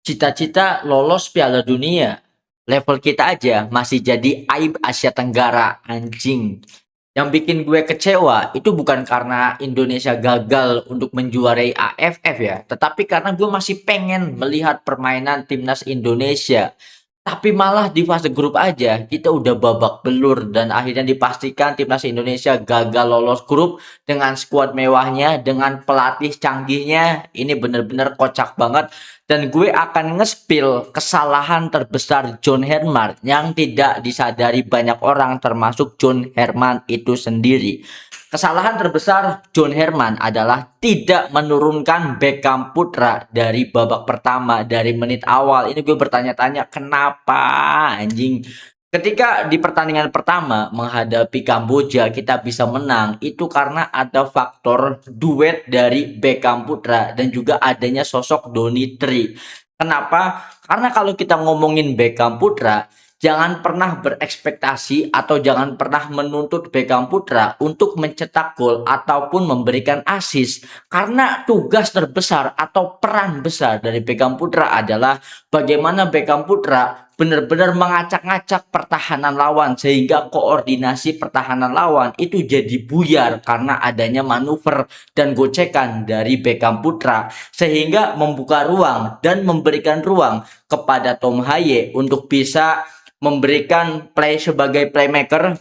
Cita-cita lolos Piala Dunia. Level kita aja masih jadi aib Asia Tenggara, anjing. Yang bikin gue kecewa itu bukan karena Indonesia gagal untuk menjuarai AFF ya, tetapi karena gue masih pengen melihat permainan timnas Indonesia. Tapi malah di fase grup aja kita udah babak belur dan akhirnya dipastikan timnas Indonesia gagal lolos grup dengan skuad mewahnya, dengan pelatih canggihnya. Ini bener-bener kocak banget. Dan gue akan nge-spill kesalahan terbesar John Herman yang tidak disadari banyak orang termasuk John Herman itu sendiri. Kesalahan terbesar John Herman adalah tidak menurunkan Beckham Putra dari babak pertama, dari menit awal. Ini gue bertanya-tanya kenapa anjing. Ketika di pertandingan pertama menghadapi Kamboja kita bisa menang itu karena ada faktor duet dari Beckham Putra dan juga adanya sosok Donny Tri. Kenapa? Karena kalau kita ngomongin Beckham Putra, jangan pernah berekspektasi atau jangan pernah menuntut Beckham Putra untuk mencetak gol ataupun memberikan assist. Karena tugas terbesar atau peran besar dari Beckham Putra adalah bagaimana Beckham Putra benar-benar mengacak-ngacak pertahanan lawan sehingga koordinasi pertahanan lawan itu jadi buyar karena adanya manuver dan gocekan dari Beckham Putra sehingga membuka ruang dan memberikan ruang kepada Tom Haye untuk bisa memberikan play sebagai playmaker,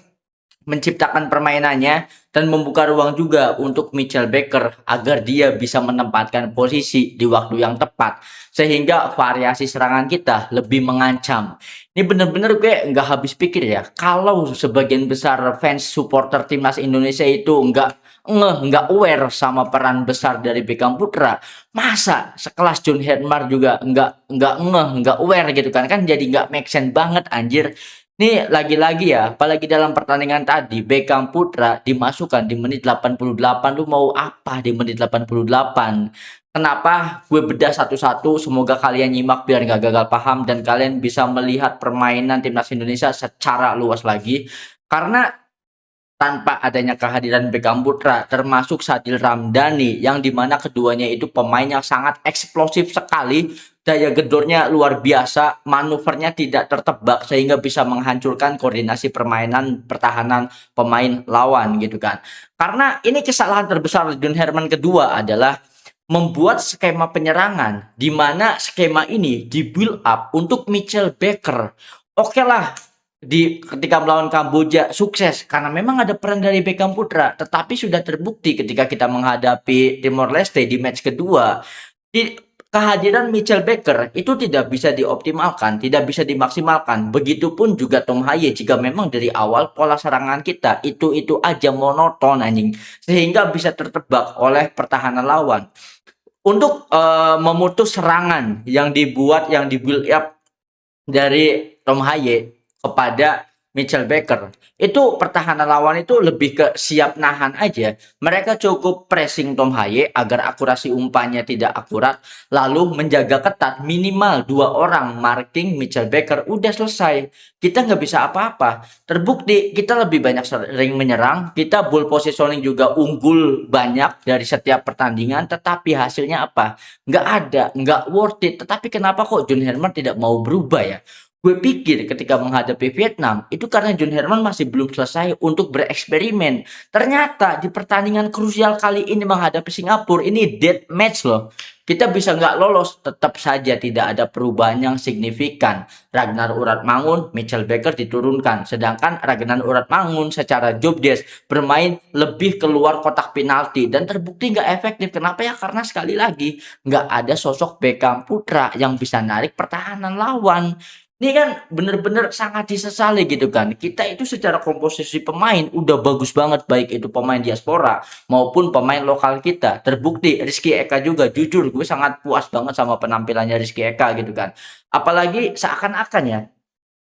menciptakan permainannya dan membuka ruang juga untuk Mitchell Baker agar dia bisa menempatkan posisi di waktu yang tepat sehingga variasi serangan kita lebih mengancam. Ini bener-bener gue nggak habis pikir ya kalau sebagian besar fans supporter timnas Indonesia itu nggak aware sama peran besar dari Beckham Putra, masa sekelas John Herman juga nggak aware gitu kan jadi nggak make sense banget anjir. Nih lagi-lagi ya, apalagi dalam pertandingan tadi, Beckham Putra dimasukkan di menit 88, lu mau apa di menit 88? Kenapa? Gue bedah satu-satu, semoga kalian nyimak biar nggak gagal paham dan kalian bisa melihat permainan timnas Indonesia secara luas lagi. Karena tanpa adanya kehadiran Beckham Putra termasuk Sadil Ramdhani yang dimana keduanya itu pemain yang sangat eksplosif sekali, daya gedornya luar biasa, manuvernya tidak tertebak sehingga bisa menghancurkan koordinasi permainan pertahanan pemain lawan gitu kan. Karena ini kesalahan terbesar John Herman kedua adalah membuat skema penyerangan di mana skema ini di build up untuk Mitchell Baker. Oke lah, ketika melawan Kamboja sukses karena memang ada peran dari Beckham Putra, tetapi sudah terbukti ketika kita menghadapi Timor Leste di match kedua, kehadiran Mitchell Baker itu tidak bisa dioptimalkan, tidak bisa dimaksimalkan. Begitupun juga Tom Haye jika memang dari awal pola serangan kita itu aja monoton anjing sehingga bisa tertebak oleh pertahanan lawan. Untuk memutus serangan yang di build up dari Tom Haye kepada Mitchell Baker, itu pertahanan lawan itu lebih ke siap nahan aja. Mereka cukup pressing Tom Haye agar akurasi umpannya tidak akurat, lalu menjaga ketat minimal 2 orang marking Mitchell Baker, udah selesai. Kita nggak bisa apa-apa. Terbukti kita lebih banyak sering menyerang, kita ball positioning juga unggul banyak dari setiap pertandingan, tetapi hasilnya apa? Nggak ada, nggak worth it. Tetapi kenapa kok John Herman tidak mau berubah ya? Gue pikir ketika menghadapi Vietnam, itu karena John Herman masih belum selesai untuk bereksperimen. Ternyata di pertandingan krusial kali ini menghadapi Singapura, ini dead match loh. Kita bisa nggak lolos, tetap saja tidak ada perubahan yang signifikan. Ragnar Uratmangun, Mitchell Baker diturunkan. Sedangkan Ragnar Uratmangun secara job desk bermain lebih keluar kotak penalti. Dan terbukti nggak efektif. Kenapa ya? Karena sekali lagi, nggak ada sosok Beckham Putra yang bisa narik pertahanan lawan. Ini kan bener-bener sangat disesali gitu kan. Kita itu secara komposisi pemain udah bagus banget, baik itu pemain diaspora maupun pemain lokal kita. Terbukti Rizky Eka juga, jujur gue sangat puas banget sama penampilannya Rizky Eka gitu kan. Apalagi seakan-akan ya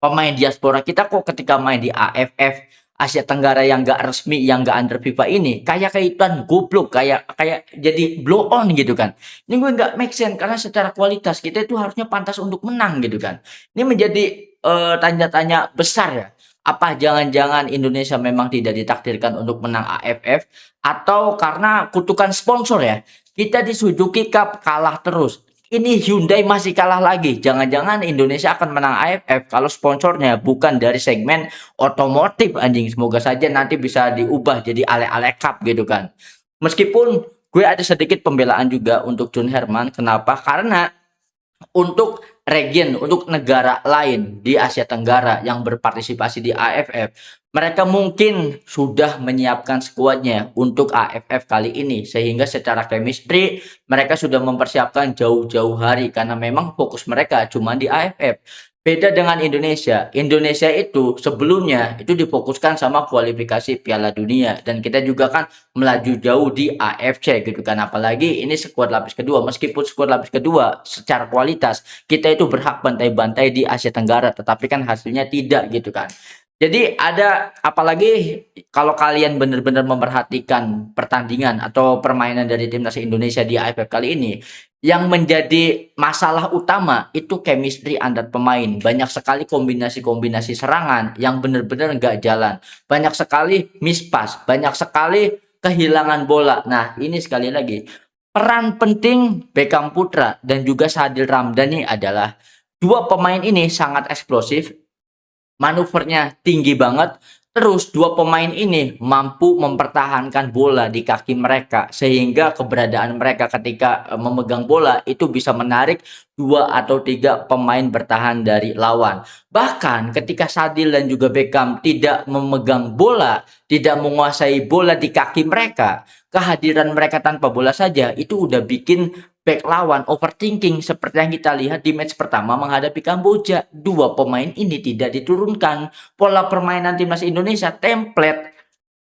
pemain diaspora kita kok ketika main di AFF Asia Tenggara yang gak resmi, yang gak under FIFA ini, kayak kaitan goblok, kayak kayak jadi blow on gitu kan. Ini gue nggak make sense karena secara kualitas kita itu harusnya pantas untuk menang gitu kan. Ini menjadi tanda tanya besar ya. Apa jangan-jangan Indonesia memang tidak ditakdirkan untuk menang AFF atau karena kutukan sponsor ya? Kita di Suzuki Cup kalah terus. ini Hyundai masih kalah lagi. Jangan-jangan Indonesia akan menang AFF kalau sponsornya bukan dari segmen otomotif anjing. Semoga saja nanti bisa diubah jadi Ale-Ale Cup gitu kan. Meskipun gue ada sedikit pembelaan juga untuk John Herman. Kenapa? Karena untuk region, untuk negara lain di Asia Tenggara yang berpartisipasi di AFF, mereka mungkin sudah menyiapkan skuadnya untuk AFF kali ini, sehingga secara chemistry mereka sudah mempersiapkan jauh-jauh hari karena memang fokus mereka cuma di AFF. Beda dengan Indonesia. Indonesia itu sebelumnya itu difokuskan sama kualifikasi Piala Dunia dan kita juga kan melaju jauh di AFC gitu kan. Apalagi ini skuad lapis kedua. Meskipun skuad lapis kedua secara kualitas kita itu berhak bantai-bantai di Asia Tenggara, tetapi kan hasilnya tidak gitu kan. Jadi ada apalagi kalau kalian benar-benar memperhatikan pertandingan atau permainan dari timnas Indonesia di AFF kali ini, yang menjadi masalah utama itu chemistry antar pemain. Banyak sekali kombinasi-kombinasi serangan yang benar-benar nggak jalan. Banyak sekali mispas, banyak sekali kehilangan bola. Nah, ini sekali lagi peran penting Beckham Putra dan juga Sadil Ramdhani adalah dua pemain ini sangat eksplosif, manuvernya tinggi banget. Terus dua pemain ini mampu mempertahankan bola di kaki mereka sehingga keberadaan mereka ketika memegang bola itu bisa menarik dua atau tiga pemain bertahan dari lawan. Bahkan ketika Sadil dan juga Beckham tidak memegang bola, tidak menguasai bola di kaki mereka, kehadiran mereka tanpa bola saja itu udah bikin back lawan overthinking seperti yang kita lihat di match pertama menghadapi Kamboja. Dua pemain ini tidak diturunkan. Pola permainan timnas Indonesia template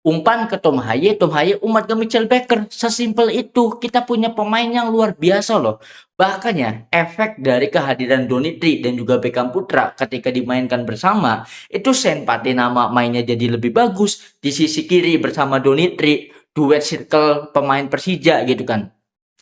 umpan ke Tom Haye umat ke Mitchell Baker. Sesimpel itu. Kita punya pemain yang luar biasa loh. Bahkan ya, efek dari kehadiran Donitri dan juga Beckham Putra ketika dimainkan bersama, itu Sen Patinama mainnya jadi lebih bagus. Di sisi kiri bersama Donitri, duet circle pemain Persija gitu kan.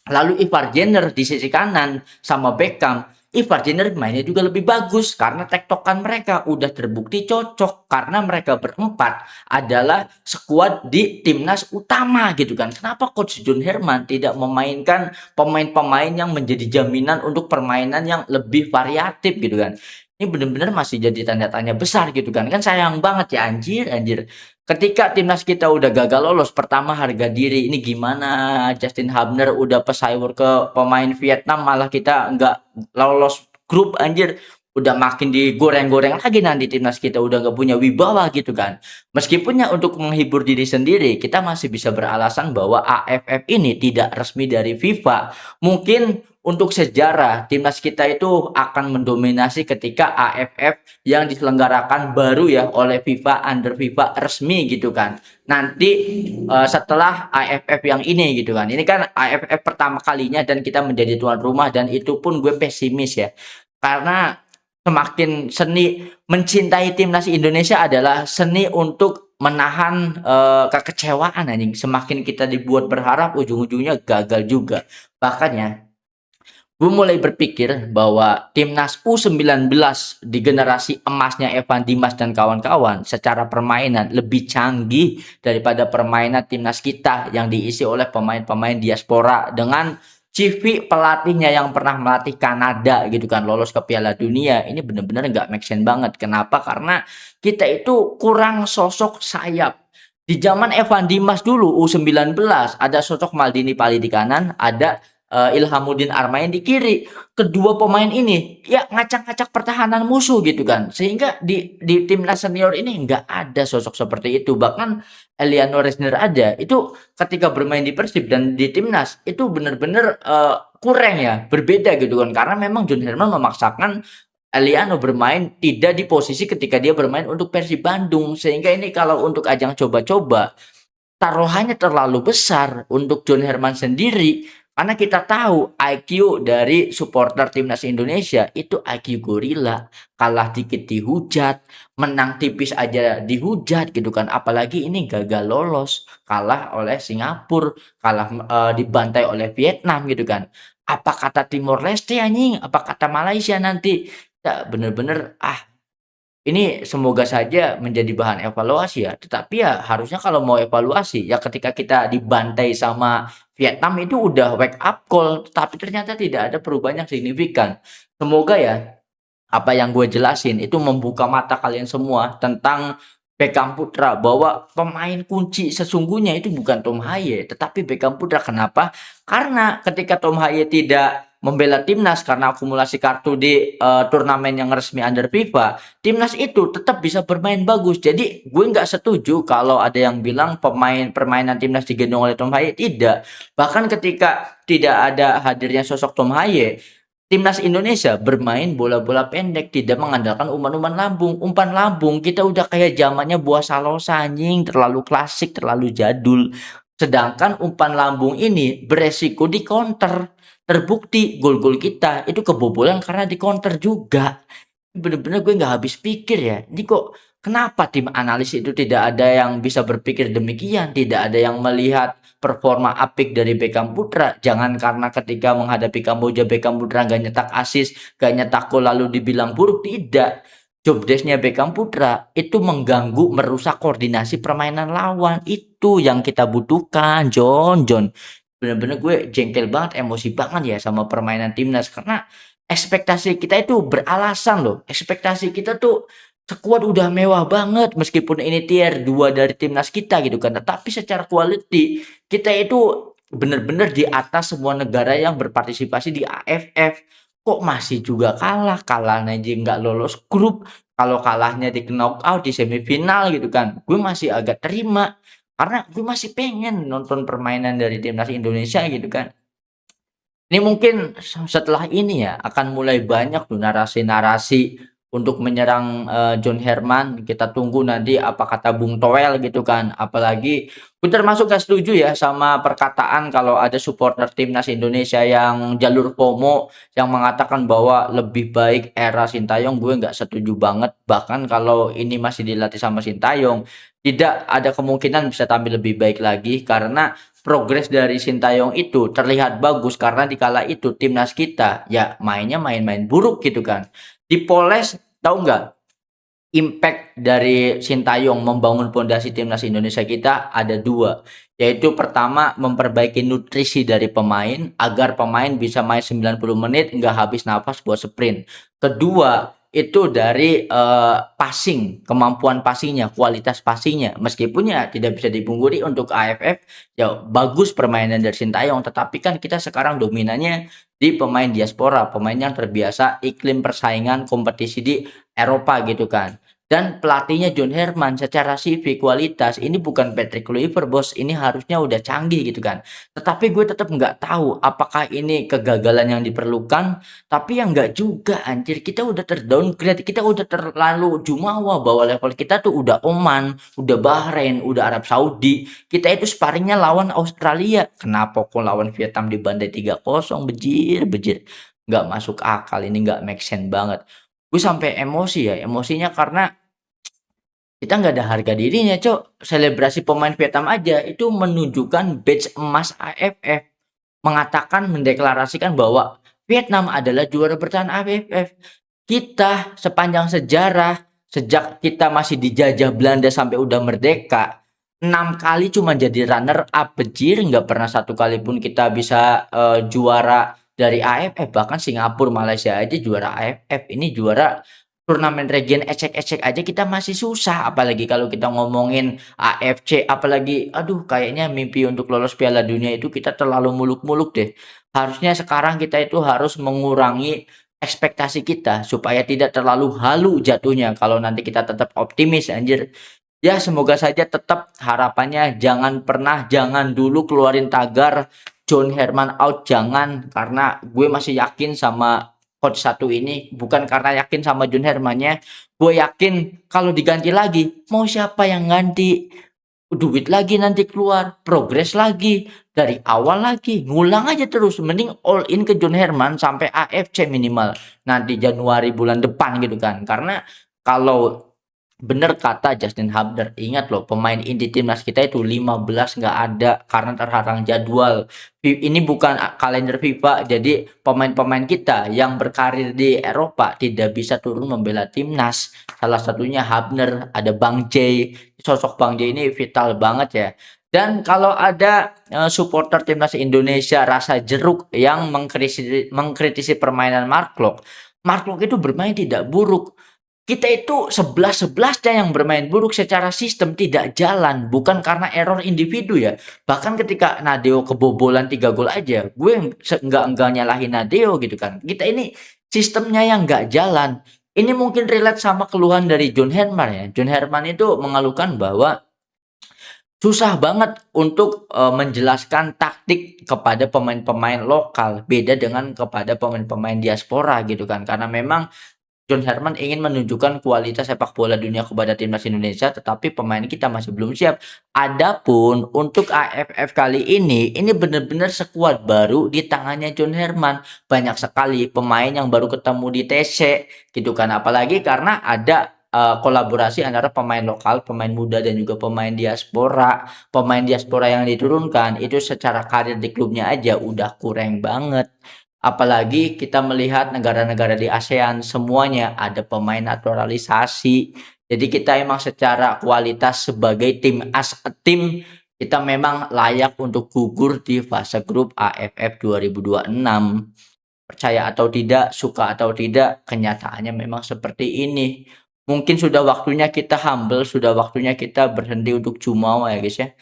Lalu Ivar Jenner di sisi kanan sama Beckham, Ivar Jenner mainnya juga lebih bagus karena tektokan mereka udah terbukti cocok karena mereka berempat adalah skuad di timnas utama gitu kan. Kenapa Coach John Herman tidak memainkan pemain-pemain yang menjadi jaminan untuk permainan yang lebih variatif gitu kan. Ini benar-benar masih jadi tanda tanya besar gitu kan. Kan sayang banget ya anjir, anjir. Ketika timnas kita udah gagal lolos, pertama harga diri ini gimana? Justin Hubner udah pesaing ke pemain Vietnam, malah kita nggak lolos grup anjir. Udah makin digoreng-goreng lagi nanti timnas kita udah nggak punya wibawa gitu kan. Meskipun ya untuk menghibur diri sendiri, kita masih bisa beralasan bahwa AFF ini tidak resmi dari FIFA. Mungkin untuk sejarah timnas kita itu akan mendominasi ketika AFF yang diselenggarakan baru ya oleh FIFA under FIFA resmi gitu kan. Nanti setelah AFF yang ini gitu kan. Ini kan AFF pertama kalinya dan kita menjadi tuan rumah dan itu pun gue pesimis ya. Karena semakin seni mencintai timnas Indonesia adalah seni untuk menahan kekecewaan anjing. Semakin kita dibuat berharap ujung-ujungnya gagal juga. Bahkan ya gue mulai berpikir bahwa timnas U19 di generasi emasnya Evan Dimas dan kawan-kawan secara permainan lebih canggih daripada permainan timnas kita yang diisi oleh pemain-pemain diaspora dengan CV pelatihnya yang pernah melatih Kanada gitu kan lolos ke Piala Dunia. Ini bener-bener nggak make sense banget. Kenapa? Karena kita itu kurang sosok sayap. Di zaman Evan Dimas dulu U19 ada sosok Maldini Pali di kanan, ada Ilhamuddin Armain di kiri. Kedua pemain ini ya ngacak-ngacak pertahanan musuh gitu kan. Sehingga di timnas senior ini nggak ada sosok seperti itu. Bahkan Eliano Resner aja itu ketika bermain di Persib dan di timnas itu benar-benar kurang ya, berbeda gitu kan. Karena memang John Herman memaksakan Eliano bermain tidak di posisi ketika dia bermain untuk Persib Bandung. Sehingga ini kalau untuk ajang coba-coba taruhannya terlalu besar untuk John Herman sendiri karena kita tahu IQ dari supporter timnas Indonesia itu IQ gorila, kalah dikit dihujat, menang tipis aja dihujat gitu kan, apalagi ini gagal lolos, kalah oleh Singapura, kalah dibantai oleh Vietnam gitu kan. Apa kata Timor Leste anjing, apa kata Malaysia nanti, ya bener-bener Ini semoga saja menjadi bahan evaluasi ya, tetapi ya harusnya kalau mau evaluasi, ya ketika kita dibantai sama Vietnam itu udah wake up call, tapi ternyata tidak ada perubahan yang signifikan. Semoga ya apa yang gue jelasin itu membuka mata kalian semua tentang Beckham Putra, bahwa pemain kunci sesungguhnya itu bukan Tom Haye tetapi Beckham Putra. Kenapa? Karena ketika Tom Haye tidak membela timnas karena akumulasi kartu di turnamen yang resmi under FIFA, timnas itu tetap bisa bermain bagus. Jadi gue nggak setuju kalau ada yang bilang permainan timnas digendong oleh Tom Haye. Tidak. Bahkan ketika tidak ada hadirnya sosok Tom Haye, timnas Indonesia bermain bola-bola pendek, tidak mengandalkan umpan-umpan lambung. Umpan lambung kita udah kayak zamannya Buah Salosa anjing, terlalu klasik, terlalu jadul. Sedangkan umpan lambung ini beresiko di counter. Terbukti gol-gol kita itu kebobolan karena di counter juga. Bener-bener gue nggak habis pikir ya. Ini kok kenapa tim analis itu tidak ada yang bisa berpikir demikian, tidak ada yang melihat performa apik dari Beckham Putra. Jangan karena ketika menghadapi Kamboja Beckham Putra nggak nyetak assist, nggak nyetak gol lalu dibilang buruk. Tidak. Job desk-nya Beckham Putra itu mengganggu, merusak koordinasi permainan lawan. Itu yang kita butuhkan, John. Bener-bener gue jengkel banget, emosi banget ya sama permainan timnas karena ekspektasi kita itu beralasan loh. Ekspektasi kita tuh sekuat udah mewah banget meskipun ini tier 2 dari timnas kita gitu kan. Tapi secara quality kita itu bener-bener di atas semua negara yang berpartisipasi di AFF. Kok masih juga kalah? Kalahnya aja nggak lolos grup. Kalau kalahnya di knockout di semifinal gitu kan. Gue masih agak terima karena gue masih pengen nonton permainan dari timnas Indonesia gitu kan. Ini mungkin setelah ini ya, akan mulai banyak tuh narasi-narasi untuk menyerang, John Herman. Kita tunggu nanti apa kata Bung Toel gitu kan. Apalagi gue termasuk gak setuju ya sama perkataan kalau ada supporter timnas Indonesia yang jalur FOMO, yang mengatakan bahwa lebih baik era Sintayong. Gue nggak setuju banget. Bahkan kalau ini masih dilatih sama Sintayong, tidak ada kemungkinan bisa tampil lebih baik lagi karena progres dari Sintayong itu terlihat bagus karena di kala itu timnas kita ya mainnya main-main buruk gitu kan. Dipoles, tahu nggak impact dari Sintayong membangun pondasi timnas Indonesia kita ada dua, yaitu pertama memperbaiki nutrisi dari pemain agar pemain bisa main 90 menit nggak habis nafas buat sprint. Kedua itu dari passing, kemampuan passingnya, kualitas passingnya. Meskipun ya tidak bisa dipungkiri untuk AFF ya bagus permainan dari Sintayong, tetapi kan kita sekarang dominannya di pemain diaspora, pemain yang terbiasa iklim persaingan kompetisi di Eropa gitu kan. Dan pelatihnya John Herman secara CV kualitas ini bukan Patrick Kluivert bos, ini harusnya udah canggih gitu kan. Tetapi gue tetap nggak tahu apakah ini kegagalan yang diperlukan, tapi yang nggak juga anjir. Kita udah terdowngrade, kita udah terlalu jumawa bahwa level kita tuh udah Oman, udah Bahrain, udah Arab Saudi. Kita itu sparringnya lawan Australia. Kenapa kok lawan Vietnam di bandai 3-0, bejir. Nggak masuk akal, ini nggak make sense banget. Gue sampai emosi ya, emosinya karena kita nggak ada harga dirinya, Cok. Selebrasi pemain Vietnam aja itu menunjukkan badge emas AFF, mengatakan mendeklarasikan bahwa Vietnam adalah juara bertahan AFF. Kita sepanjang sejarah, sejak kita masih dijajah Belanda sampai udah merdeka, 6 kali cuma jadi runner up, bejir, nggak pernah satu kali pun kita bisa juara dari AFF. Bahkan Singapura, Malaysia aja juara AFF. Ini juara turnamen region ecek-ecek aja kita masih susah, apalagi kalau kita ngomongin AFC, apalagi aduh kayaknya mimpi untuk lolos Piala Dunia itu kita terlalu muluk-muluk deh. Harusnya sekarang kita itu harus mengurangi ekspektasi kita supaya tidak terlalu halu jatuhnya kalau nanti kita tetap optimis anjir. Ya semoga saja tetap harapannya jangan dulu keluarin tagar John Herman out, jangan, karena gue masih yakin sama coach satu ini, bukan karena yakin sama John Hermannya, gue yakin kalau diganti lagi mau siapa yang ganti, duit lagi nanti keluar, progres lagi dari awal lagi, ngulang aja terus. Mending all in ke John Herman sampai AFC minimal nanti Januari bulan depan gitu kan. Karena kalau Bener kata Justin Hubner, ingat loh pemain inti timnas kita itu 15 nggak ada karena terhalang jadwal. Ini bukan kalender FIFA, jadi pemain-pemain kita yang berkarir di Eropa tidak bisa turun membela timnas. Salah satunya Hubner, ada Bang J. Sosok Bang J ini vital banget ya. Dan kalau ada supporter timnas Indonesia rasa jeruk yang mengkritisi permainan Mark Klok, Mark Klok itu bermain tidak buruk. Kita itu 11-11-nya yang bermain buruk secara sistem tidak jalan, bukan karena error individu ya. Bahkan ketika Nadeo kebobolan 3 gol aja, gue enggak nyalahin Nadeo gitu kan. Kita ini sistemnya yang enggak jalan. Ini mungkin relate sama keluhan dari John Herman ya. John Herman itu mengeluhkan bahwa susah banget untuk menjelaskan taktik kepada pemain-pemain lokal, beda dengan kepada pemain-pemain diaspora gitu kan. Karena memang John Herman ingin menunjukkan kualitas sepak bola dunia kepada timnas Indonesia, tetapi pemain kita masih belum siap. Adapun untuk AFF kali ini benar-benar skuad baru di tangannya John Herman. Banyak sekali pemain yang baru ketemu di TC, gitu kan. Apalagi karena ada kolaborasi antara pemain lokal, pemain muda dan juga pemain diaspora. Pemain diaspora yang diturunkan itu secara karir di klubnya aja udah kurang banget. Apalagi kita melihat negara-negara di ASEAN semuanya ada pemain naturalisasi. Jadi kita emang secara kualitas sebagai tim as a team kita memang layak untuk gugur di fase grup AFF 2026. Percaya atau tidak, suka atau tidak, kenyataannya memang seperti ini. Mungkin sudah waktunya kita humble, sudah waktunya kita berhenti untuk jumawa ya guys ya.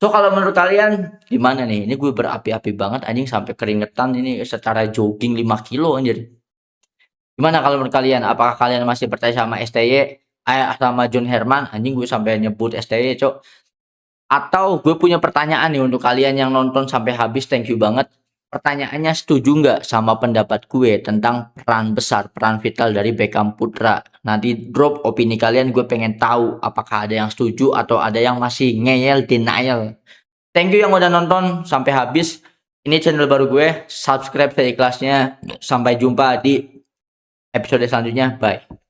So kalau menurut kalian gimana nih? Ini gue berapi-api banget anjing sampai keringetan ini secara jogging 5 kilo anjir. Gimana kalau menurut kalian? Apakah kalian masih percaya sama STY? Sama John Herman? Anjing gue sampai nyebut STY, Cok. Atau gue punya pertanyaan nih untuk kalian yang nonton sampai habis, thank you banget. Pertanyaannya, setuju nggak sama pendapat gue tentang peran besar, peran vital dari Beckham Putra? Nanti drop opini kalian, gue pengen tahu apakah ada yang setuju atau ada yang masih ngeyel, denial. Thank you yang udah nonton sampai habis. Ini channel baru gue, subscribe seikhlasnya. Sampai jumpa di episode selanjutnya. Bye.